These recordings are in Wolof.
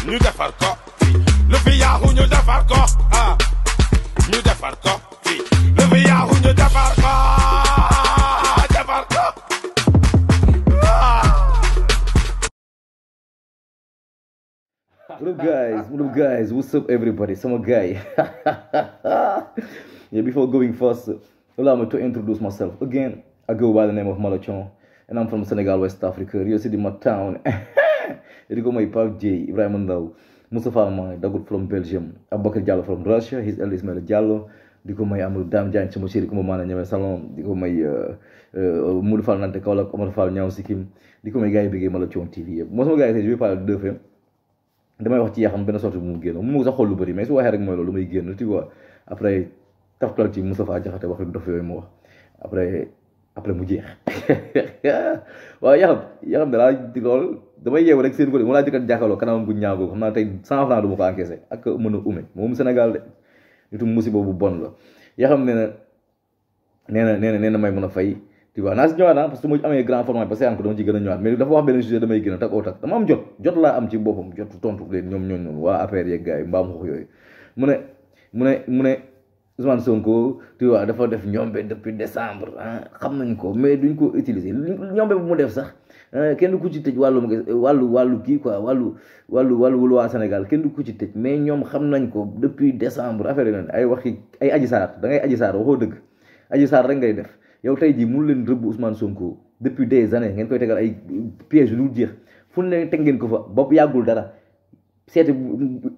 ñu defar ko lu fi yaaxu ñu defar ko ñu defar ko lu fi yaaxu ñu defar ko defar ko What up guys, what's up everybody, some guy. Yeah, before going first, allow me to introduce myself again. I go by the name of Malachon and I'm from Senegal, West Africa, Rio City, my town. You go my Park J, Ibrahim Ndao, Mustafa Amay, Dagoud from Belgium, Abubakar Diallo from Russia, his eldest Ismail Diallo, di ko may Amadou Dame Diagne sama chéri ko ma maana ñëwee salon di ko may Moudou Fall Nante Kaolack Omar Fall ñaaw Sikkim di ko may gars yi bëggee Malachon TV yëpp moo sama gars yi tey je vais parler de deux films damay wax ci yaa xam benn sorte bu mu génn mu sax xool lu bëri mais su waxee rek mooy loolu lu may génn tu vois après taftal ci Moustapha Diakhaté wax dof yooyu mu wax après mu jeex waaw yaa xam dalaa di lool damay yeewu rek seen ko de mu laa jëkkat jàkkaarloo kanamam bu ñaaw boobu xam naa tey 100 francs du ma ko encaissé ak mën a ume moom Sénégal de nitu musiba bu bon la yaa xam nee na may mën a fay tu vois naa si ñëwaat parce que su ma amee grand format parce que ko dama ci gën a ñëwaat mais dafa wax benn sujet damay gën a tak oo tak dama am jot laa am ci boppam jot tontu leen ñoom noonu waa affaire yeeg gars yi mbaam xoox yooyu mu ne Ousmane Sonko tu vois dafa def ñombe depuis décembre xam nañ ko mais duñ ko utiliser ñombe bu mu def sax kenn du ko ci tëj wàllu kii quoi wàllu waa Sénégal kenn du ko ci tëj mais ñoom xam nañ ko depuis décembre affaire yi ay waxi ay Adji Sarr da ngay Adji Sarr waxoo dëgg Adji Sarr rek ngay def yow tey jii mënu leen rëbb Ousmane Sonko depuis des années ngeen koy tegal ay pièges yu dul jeex fu ne teg ngeen ko fa bopp yàggul dara seeti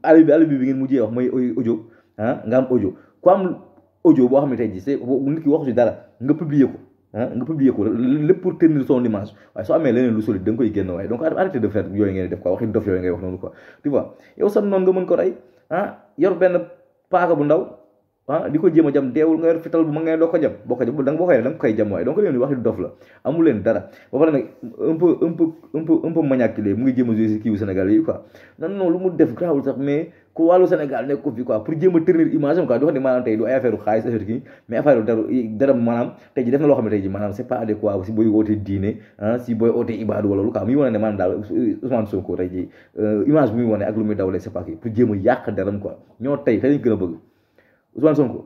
alibi bi ngeen mujjee wax mooy audio nga am audio ku am audio boo xam ne tey jii c'est nit ki waxu ci dara nga publier ko lépp pour tenir son image waaye soo amee leneen lu solide da nga koy génn waaye donc arrêtez de faire yooyu ngeen def quoi waxi dof yooyu ngay wax noonu quoi tu vois yow sax noonu nga mën ko rey yor benn paaka bu ndaw di ko jéem a jam deewul nga yor fital bu ma ngay doo ko jam boo ko koy jam waaye donc leen di waxi dof la amul leen dara ba pare nag un peu maniaque mu ngi jéem a jouer si kii wu Sénégal yi quoi non lu mu def grawul sax mais ku wàllu Sénégal nekk ko fi quoi pour jéem a tenir image am quoi di wax ne maanaam tey du ay affaire xaalis affaire kii mais affaire dara maanaam tey ji def na loo xam ne tey ji maanaam c'est pas adéquat si booy wootee diine si booy wootee ibaadu wala lu quoi muy wane ne maanaam daal Ousmane Sonko tey ji image bi muy wane ak lu muy dawalee c'est pas kii pour jéem a yàq deram quoi ñoo tey lañ gën a bëgg Ousmane Sonko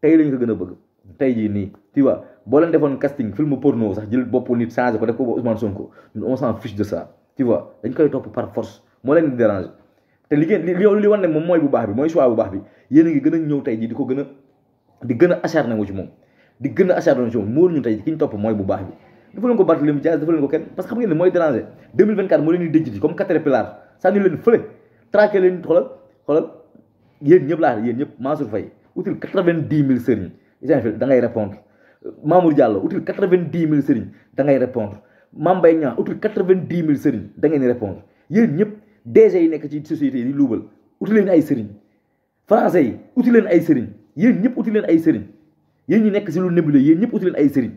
tey lañ ko gën a bëgg tey jii nii tu vois boo leen defoon casting film porno sax jël bopp nit changé ko def ko Ousmane Sonko ñun on s'en fiche de ça tu vois dañ koy topp par force moo leen di déranger te li wan ne moom mooy bu baax bi mooy choix bu baax bi yéen a ngi gën a ñëw tey jii di ko gën a acharné wu ci moom di gën a acharné wu ci moom moo ñu tey ki ñu topp mooy bu baax bi dafa leen ko Barthélémy Dias dafa leen ko kenn parce que xam ngeen ne mooy déranger 2024 moo leen di déjjiti comme Caterpillar sànni leen fële traqué leen xoolal yéen ñëpp laa yéen ñëpp Mansour Faye util 90 000 sëriñ da ngay répondre Mamour Diallo util 90 000 sëriñ da ngay répondre Mame Mbaye Niang util 90 000 sëriñ da ngeen di répondre yéen ñëpp DG yi nekk ci société yi di luubal uti leen ay sëriñ français yi uti leen ay sëriñ yéen ñëpp uti leen ay sëriñ yéen ñi nekk si lu nébuleux yéen ñëpp uti leen ay sëriñ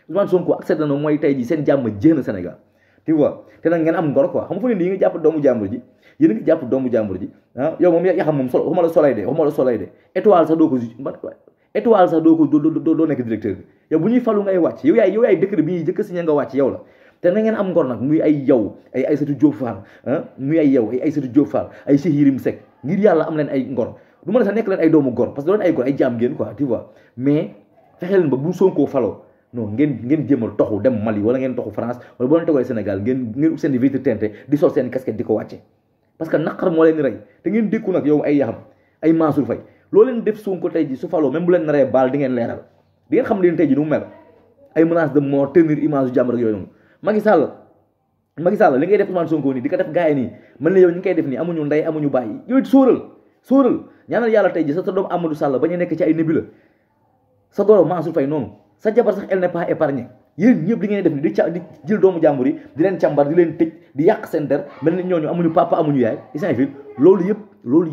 Ousmane Sonko accès na mooy tey ji seen jàmm jéem na Sénégal tu vois te nag ngeen am ngor quoi xam nga fu ne nii nga jàpp doomu jàmbur ji yéen a ngi jàpp doomu jàmbur ji yow moom yaa xam moom waxuma la soleil de étoile sax doo ko doo nekk directeur bi yow bu ñuy falu ngay wàcc yow yaay décret bi ñuy jëkk signé nga wàcc yow la te na ngeen am ngor nag muy ay yow ay Aïssatou Diop Fall muy ay yow ay Aïssatou Diop Fall ay Cheikh Yérim Seck ngir yàlla am leen ay ngor du mën a sax nekk leen ay doomu gor parce que doon ay gor ay jaam ngeen quoi tu vois mais fexe leen ba bu Sonko faloo non ngeen jéem a toxu dem Mali wala ngeen toxu France wala boo leen togoy Sénégal ngeen seen di vitre teintée di sol seen casquette di ko wàcce parce que naqar moo leen rey te ngeen dékku nag yow ay yaxam ay Mansour Faye loo leen def Sonko tey ji su faloo même bu leen naree baal di ngeen leeral di ngeen xam leen tey ji nu mu mel ay menace de mort tenir image yu jàmm rek yooyu noonu Macky Sall li ngay def Ousmane Sonko nii di ko def gars yi nii mën na yow ñu ngi koy def nii amuñu ndey amuñu bàyyi yooyu sóoral ñaanal yàlla tey ji sa doom Amadou Sall bañ a nekk ci ay nébula sa goro Mansour Faye noonu sa jabar sax elle n'est pas épargnée yéen ñëpp li ngeen def ni di jël doomu jàmbur yi di leen càmbar di leen tëj di yàq seen der mel ni ñooñu amuñu papa amuñu yaay isant fil loolu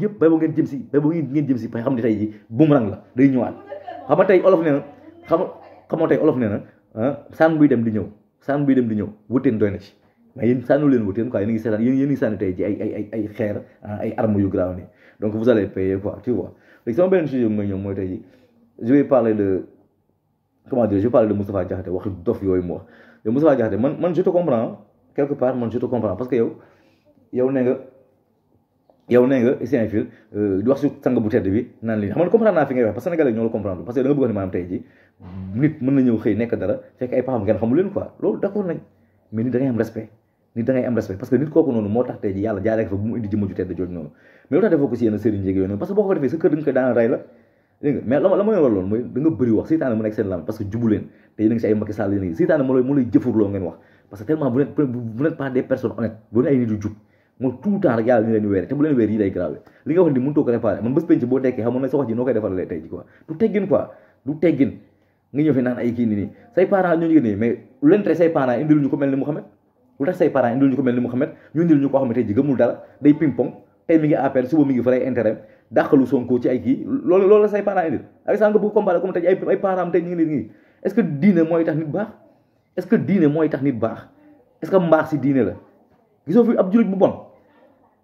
yëpp bay boo ngeen jëm si pay xam ne tey ji boomerang la day ñëwaat xam nga tey olof nee na saan buy dem di ñëw wuteen doy na ci mais yéen sànnu leen wuteen quoi yéen ngi seetaan yéen ngi sànni tey ji ay xeer ay armes yu grave nii donc vous allez payer quoi tu vois léegi sama beneen sujet mooy ñoom mooy tey ji je vais parler de Moustapha Diakhaté waxi dof yooyu mu wax yow Moustapha Diakhaté man je te comprends quelque part parce que yow ne nga yow nee nga cinéphile di wax su sang bu tedd bi naan lii xam nga comprendre naa fi ngay wax parce que sénégalais ñoo la comprendre parce que da nga bëgg wax ni maanaam tey ji nit mën na ñëw xëy nekk dara fekk ay paxam ngeen xamul leen quoi loolu d'accord nañ mais nit da ngay am respect nit da ngay am respect parce que nit kooku noonu moo tax tey ji yàlla jaaree fa bu mu indi jëmm ju tedd jooju noonu mais lu tax defoo ko si yenn sëriñ njéeg yooyu noonu parce que boo ko defee sa kër dañ koy daan rey la dégg nga mais la ma yor loolu mooy da nga bëri wax seytaane mu nekk seen lam parce que jubu leen te yéen a ngi si ay Macky Sall yéen a ngi seytaane moo lay jëfurloo ngeen wax parce que tellement vous n'êtes pas des personnes honnêtes bu ne ay nit yu jub moom tout le temps rek yàlla ñu leen di weere te bu leen weer yi day grave li nga wax ni mënutoo ko réparé man bés penc boo dekkee xamoon na sa wax ji noo koy defaralee tey ji quoi du teggin quoi du teggin nga ñëw fi naan ay kii nii say parents ñoo ñu nii mais lu leen tere say parents indil ñu ko mel ni Mouhamed lu tax say parents indil ñu ko mel ni Mouhamed ñu indil ñu koo xam ne tey ji gëmul dara day ping pong tey mi ngi APR suba mi ngi fa lay intérêt dàqalu Sonko ci ay kii loolu la say parents indil ak sa nga bëgg comparé comme tey ay parents tey ñu ngi nii est-ce que diine mooy tax nit baax est-ce que diine mooy tax nit baax est-ce que mbaax si diine la gisoo fi ab jullit bu bon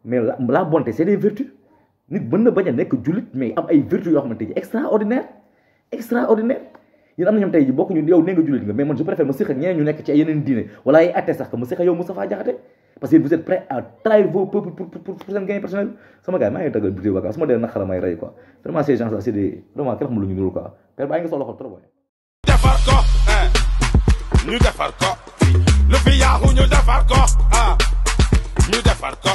mais la bonté c'est des vertus nit mën na bañ a nekk jullit mais am ay vertus yoo xamante ji extraordinaire yéen am na ñoom tey ji bokk ñu yow nee nga jullit nga mais man je préfère ma séq ak ñeneen ñu nekk ci ay yeneen diine wala ay atte sax que ma séq ak yow Moustapha Diakhaté parce que vous êtes prêts à trahir vos peuples pour seen gain personnel sama gars maa ngi taggal biti vacances su ma dee naqara may rey quoi vraiment ces gens là c'est des vraiment kenn xamul lu ñu nurul quoi père baa ngi soxla xol trop defar ko ñu defar ko lu fi yaaxu ñu defar ko ñu defar ko